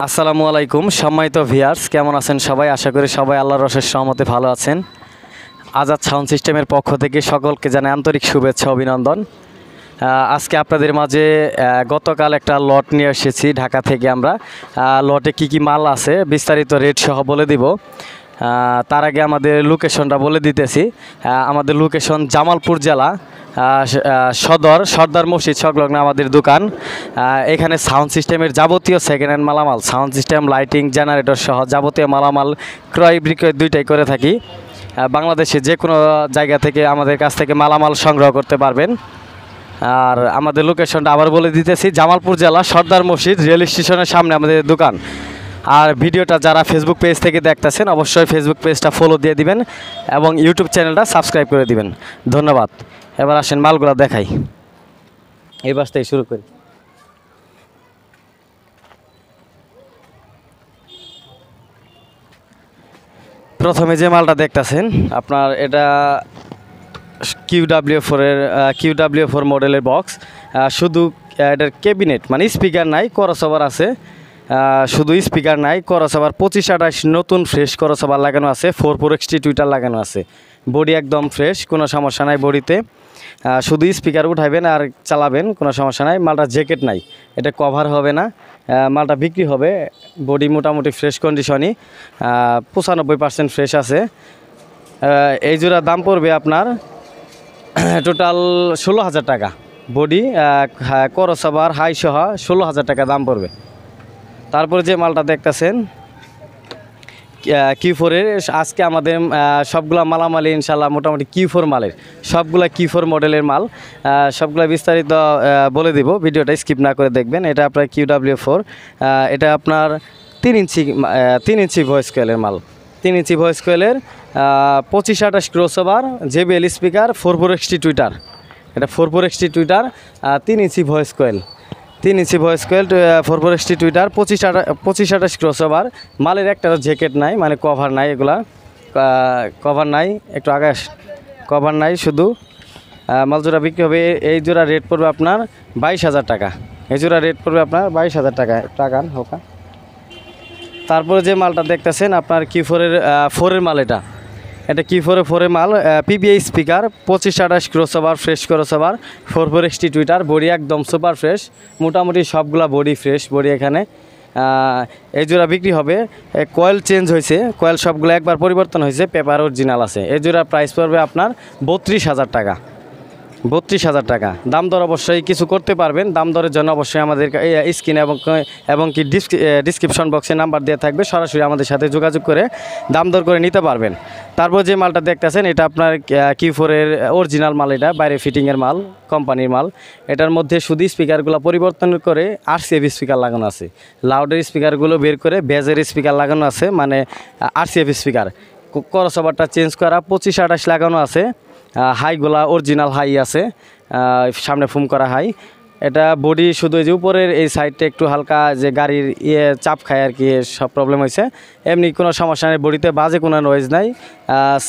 আসসালামু আলাইকুম সম্মানিত ভিউয়ার্স, কেমন আছেন সবাই? আশা করি সবাই আল্লাহর অশেষ রহমতে ভালো আছেন। আজাদ সাউন্ড সিস্টেমের পক্ষ থেকে সকলকে জানাই আন্তরিক শুভেচ্ছা অভিনন্দন। আজকে আপনাদের মাঝে গতকাল একটা লট নিয়ে এসেছি ঢাকা থেকে। আমরা লটে কি মাল আছে বিস্তারিত রেট সহ বলে দিব। তার আগে আমাদের লোকেশনটা বলে দিতেছি। আমাদের লোকেশন জামালপুর জেলা, সর্দার মসজিদ সংলগ্ন আমাদের দোকান। এখানে সাউন্ড সিস্টেমের যাবতীয় সেকেন্ড হ্যান্ড মালামাল, সাউন্ড সিস্টেম, লাইটিং, জেনারেটর সহ যাবতীয় মালামাল ক্রয় বিক্রয় দুইটাই করে থাকি। বাংলাদেশে যে কোনো জায়গা থেকে আমাদের কাছ থেকে মালামাল সংগ্রহ করতে পারবেন। আর আমাদের লোকেশনটা আবার বলে দিতেছি, জামালপুর জেলা, সর্দার মসজিদ, রেল স্টেশনের সামনে আমাদের দোকান। আর ভিডিওটা যারা ফেসবুক পেজ থেকে দেখতেছেন অবশ্যই ফেসবুক পেজটা ফলো দিয়ে দিবেন এবং ইউটিউব চ্যানেলটা সাবস্ক্রাইব করে দিবেন। ধন্যবাদ। এবার আসেন মালগুলো দেখাই। এই বাস থেকে শুরু করি। প্রথমে যে মালটা দেখতেছেন আপনার, এটা কিউডাব্লিউ4 মডেলের বক্স। শুধু এটার ক্যাবিনেট মানে স্পিকার নাই, ক্রসওভার আছে। শুধু স্পিকার নাই, ক্রসওভার 25-28 নতুন ফ্রেশ ক্রসওভার লাগানো আছে। 4x টুইটার লাগানো আছে। বডি একদম ফ্রেশ, কোনো সমস্যা নাই বডিতে। শুধু স্পিকার উঠাইবেন আর চালাবেন, কোনো সমস্যা নাই। মালটা জ্যাকেট নাই, এটা কভার হবে না। মালটা বিক্রি হবে। বডি মোটামুটি ফ্রেশ কন্ডিশনই, 95% ফ্রেশ আছে। এই জোড়া দাম পড়বে আপনার টোটাল 16,000 টাকা। বডি ক্রসওভার হাই সহ 16,000 টাকা দাম পড়বে। তারপরে যে মালটা দেখতেছেন কিউ4-এর, আজকে আমাদের সবগুলা মালামালি ইনশাল্লাহ মোটামুটি কিউ4 মালের, সবগুলা কিউ4 মডেলের মাল। সবগুলা বিস্তারিত বলে দিব, ভিডিওটা স্কিপ না করে দেখবেন। এটা আপনার কিউডাব্লিউ4, এটা আপনার 3 ইঞ্চি ভয়েস কয়েলের মাল। 3 ইঞ্চি ভয়েস কয়েলের 25-28 crossover, JBL speaker, 4x tweeter. এটা 4x tweeter, 3 inch voice coil. 3 inch voice coil, 4x tweeter, 25-28 crossover. মালের একটা জ্যাকেট নাই, মানে কভার নাই। এগুলা কভার নাই, একটু আগে কভার নাই। শুধু মাল জোড়া বিক্রি হবে। এই জোড়া রেট পড়বে আপনার 22,000 টাকা। এই জোড়া রেট পড়বে আপনার 22,000 টাকা। টাকা হোকা। তারপরে যে মালটা দেখতেছেন আপনার কিউ4-এর 4-এর মাল। এটা কিউ4-এর মাল, PBI speaker, 25-28 crossover, fresh crossover, 4x Twitter. Body একদম সুপার ফ্রেশ, মোটামুটি সবগুলা বডি ফ্রেশ বডি এখানে। এই জোড়া বিক্রি হবে। কয়েল চেঞ্জ হয়েছে, কয়েল সবগুলো একবার পরিবর্তন হয়েছে, পেপার অরিজিনাল আছে। এই জোড়া প্রাইস পড়বে আপনার 32,000 টাকা। 32,000 টাকা। দাম দর অবশ্যই কিছু করতে পারবেন। দাম দরের জন্য অবশ্যই আমাদের স্ক্রিনে এবং কি ডিসক্রিপশন বক্সে নাম্বার দেওয়া থাকবে, সরাসরি আমাদের সাথে যোগাযোগ করে দাম দর করে নিতে পারবেন। তারপর যে মালটা দেখতেছেন এটা আপনার কিউ4-এর অরিজিনাল মাল। এটা বাইরে ফিটিংয়ের মাল, কোম্পানির মাল। এটার মধ্যে শুধু স্পিকারগুলো পরিবর্তন করে RCF স্পিকার লাগানো আছে। লাউডের স্পিকারগুলো বের করে বেজের স্পিকার লাগানো আছে, মানে RCF স্পিকার। ক্রসওভারটা চেঞ্জ করা, 25-28 লাগানো আছে। হাইগুলা অরিজিনাল হাই আছে, সামনে ফুম করা হাই। এটা বডি শুধু এই যে উপরের এই সাইডটা একটু হালকা যে গাড়ির চাপ খায় আর কি, সব প্রবলেম হয়েছে। এমনি কোনো সমস্যা নেই, বডিতে বাজে কোনো নয়েজ নাই।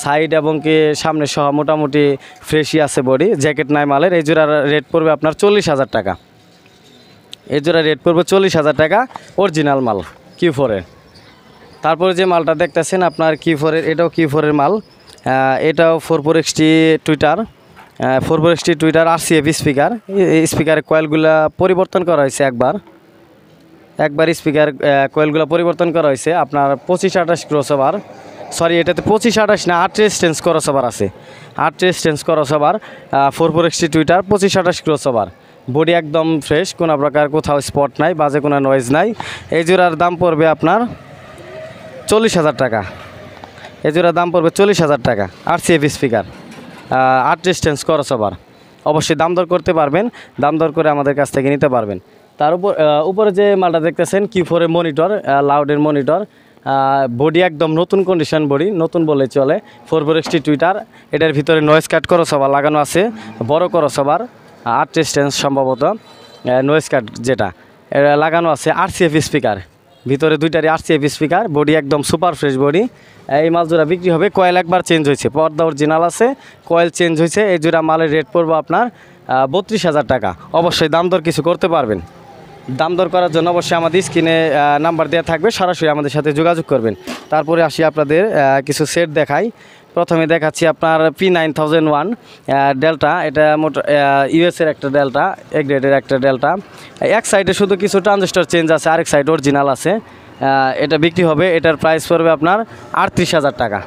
সাইড এবং কি সামনে সহ মোটামুটি ফ্রেশই আছে বডি। জ্যাকেট নাই মালের। এই জোড়ার রেট পড়বে আপনার 40,000 টাকা। এই জোড়ার রেট পড়বে 40,000 টাকা, অরিজিনাল মাল কিউ4-এর। তারপরে যে মালটা দেখতেছেন আপনার কিউ4-এর, এটাও কিউ4-এর মাল। এটাও 4x Twitter, 4x Twitter, RCF speaker. স্পিকারের কয়েলগুলা পরিবর্তন করা হয়েছে একবার স্পিকার কয়েলগুলো পরিবর্তন করা হয়েছে। আপনার 25-28 ক্রসওভার, সরি এটাতে 25-28 না, 8 রেজিস্ট্যান্স ক্রসওভার আছে। 8 resistance crossover, 4x tweeter, 25-28 crossover. Body একদম ফ্রেশ, কোনো প্রকার কোথাও স্পট নাই, বাজে কোনো নয়েজ নাই। এই জোড়ার দাম পড়বে আপনার 40,000 টাকা। এই জোড়ার দাম পড়বে 40,000 টাকা। RCF speaker, 8 resistance crossover. অবশ্যই দাম দর করতে পারবেন, দাম দর করে আমাদের কাছ থেকে নিতে পারবেন। তার উপরে যে মালটা দেখতেছেন কিউ4-এর মনিটর, লাউডের মনিটর। বডি একদম নতুন কন্ডিশন বডি, নতুন বলে চলে। 4x Twitter. এটার ভিতরে নয়েজ কাট ক্রসওভার লাগানো আছে, বড় ক্রসওভার, 8 রেজিস্ট্যান্স সম্ভবত নয়েজ কাট যেটা এটা লাগানো আছে। RCF স্পিকার, ভিতরে দুইটারই RCF স্পিকার। বডি একদম সুপার ফ্রেশ বডি। এই মাল জোড়া বিক্রি হবে। কয়েল একবার চেঞ্জ হয়েছে, পর্দা অরিজিনাল আছে, কয়েল চেঞ্জ হয়েছে। এই জোড়া মালের রেট পড়বে আপনার 32,000 টাকা। অবশ্যই দাম দর কিছু করতে পারবেন। দাম দর করার জন্য অবশ্যই আমাদের স্ক্রিনে নাম্বার দেওয়া থাকবে, সরাসরি আমাদের সাথে যোগাযোগ করবেন। তারপরে আসি আপনাদের কিছু সেট দেখাই। প্রথমে দেখাচ্ছি আপনার P9001 ডেল্টা, এটা ইউএসের একটা ডেল্টা, এ গ্রেডের একটা ডেল্টা। এক সাইডে শুধু কিছু ট্রানজিস্টর চেঞ্জ আছে, আরেক সাইড অরিজিনাল আছে। এটা বিক্রি হবে, এটার প্রাইস পড়বে আপনার 38,000 টাকা।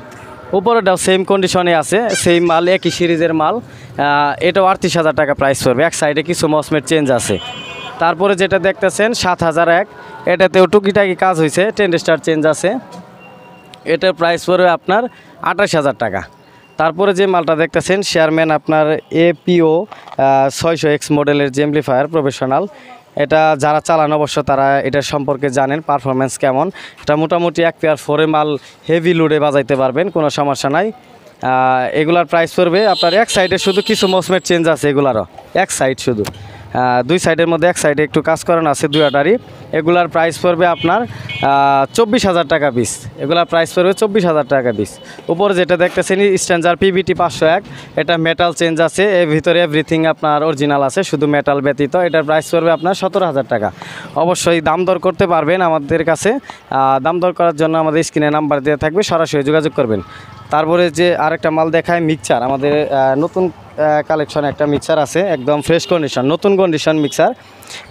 উপরেটাও সেম কন্ডিশনে আছে, সেম মাল, একই সিরিজের মাল। এটাও 38,000 টাকা প্রাইস পড়বে, এক সাইডে কিছু মসমেট চেঞ্জ আছে। তারপরে যেটা দেখতেছেন 7001, এটাতেও টুকিটাকি কাজ হয়েছে, ট্রানজিস্টর চেঞ্জ আছে। এটার প্রাইস পড়বে আপনার 28,000 টাকা। তারপরে যে মালটা দেখতেছেন শেয়ারম্যান আপনার APO 600X মডেলের যে অ্যাম্প্লিফায়ার প্রফেশনাল, এটা যারা চালান অবশ্য তারা এটার সম্পর্কে জানেন পারফরমেন্স কেমন। এটা মোটামুটি 1 পেয়ার 4 মাল হেভি লোডে বাজাইতে পারবেন, কোনো সমস্যা নাই। এগুলার প্রাইস পড়বে আপনার, এক সাইডে শুধু কিছু মসমেট চেঞ্জ আছে, এগুলারও এক সাইড শুধু, দুই সাইডের মধ্যে এক সাইডে একটু কাজ করানো আছে দুইটারই। এগুলার প্রাইস পড়বে আপনার 24,000 টাকা পিস। এগুলার প্রাইস পড়বে 24,000 টাকা পিস। উপরে যেটা দেখতেছেন স্ট্যান্ডার্ড PBT 501, এটা মেটাল চেঞ্জ আছে, এর ভিতরে এভরিথিং আপনার অরিজিনাল আছে, শুধু মেটাল ব্যতীত। এটার প্রাইস পড়বে আপনার 17,000 টাকা। অবশ্যই দাম দর করতে পারবেন আমাদের কাছে। দাম দর করার জন্য আমাদের স্ক্রিনে নাম্বার দেওয়া থাকবে, সরাসরি যোগাযোগ করবেন। তারপরে যে আরেকটা মাল দেখায় মিক্সার, আমাদের নতুন কালেকশন একটা মিক্সার আছে, একদম ফ্রেশ কন্ডিশন, নতুন কন্ডিশন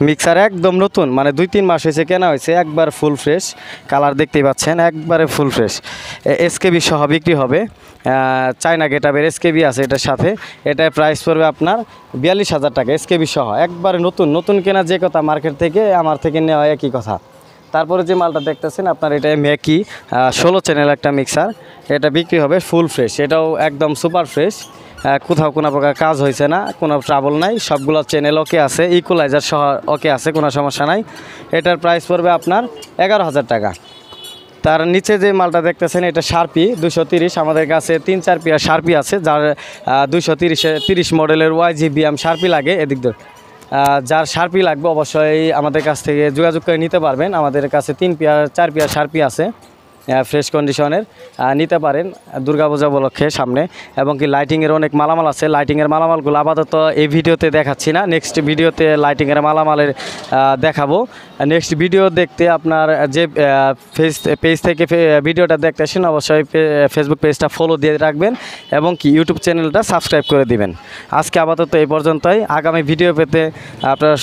মিক্সার একদম নতুন, মানে 2-3 মাস হয়েছে কেনা হয়েছে, একবার ফুল ফ্রেশ, কালার দেখতেই পাচ্ছেন একবারে ফুল ফ্রেশ। SKB সহ বিক্রি হবে, চায়না গেটআপের SKB আছে এটার সাথে। এটার প্রাইস পড়বে আপনার 42,000 টাকা, SKB সহ একবারে নতুন কেনা যে কথা, মার্কেট থেকে আমার থেকে নেওয়া একই কথা। তারপরে যে মালটা দেখতেছেন আপনার, এটা ম্যাকি 16 চ্যানেল একটা মিক্সার, এটা বিক্রি হবে ফুল ফ্রেশ, এটাও একদম সুপার ফ্রেশ, কোথাও কোনো প্রকার কাজ হয়েছে না, কোনো ট্রাবল নাই, সবগুলো চ্যানেল ওকে আছে, ইকুয়ালাইজার সহ ওকে আছে, কোনো সমস্যা নাই। এটার প্রাইস পড়বে আপনার 11,000 টাকা। তার নিচে যে মালটা দেখতেছেন এটা শার্পি 230, আমাদের কাছে 3-4 পেয়ার শার্পি আছে, যার 230 মডেলের YGBM শার্পি লাগে, এদিক দিয়ে যার শার্পি লাগবে অবশ্যই আমাদের কাছ থেকে যোগাযোগ করে নিতে পারবেন। আমাদের কাছে 3-4 পেয়ার শার্পি আছে ফ্রেশ কন্ডিশনের, নিতে পারেন দুর্গাপূজা উপলক্ষে সামনে। এবং কি লাইটিংয়ের অনেক মালামাল আছে, লাইটিংয়ের মালামালগুলো আপাতত এই ভিডিওতে দেখাচ্ছি না, নেক্সট ভিডিওতে লাইটিংয়ের মালামালের দেখাবো। নেক্সট ভিডিও দেখতে আপনার যে পেজ থেকে ভিডিওটা দেখতেছেন অবশ্যই ফেসবুক পেজটা ফলো দিয়ে রাখবেন এবং কি ইউটিউব চ্যানেলটা সাবস্ক্রাইব করে দিবেন। আজকে আপাতত এই পর্যন্তই, আগামী ভিডিও পেতে আপনারা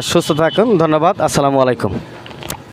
সুস্থ থাকুন। ধন্যবাদ, আসসালামু আলাইকুম।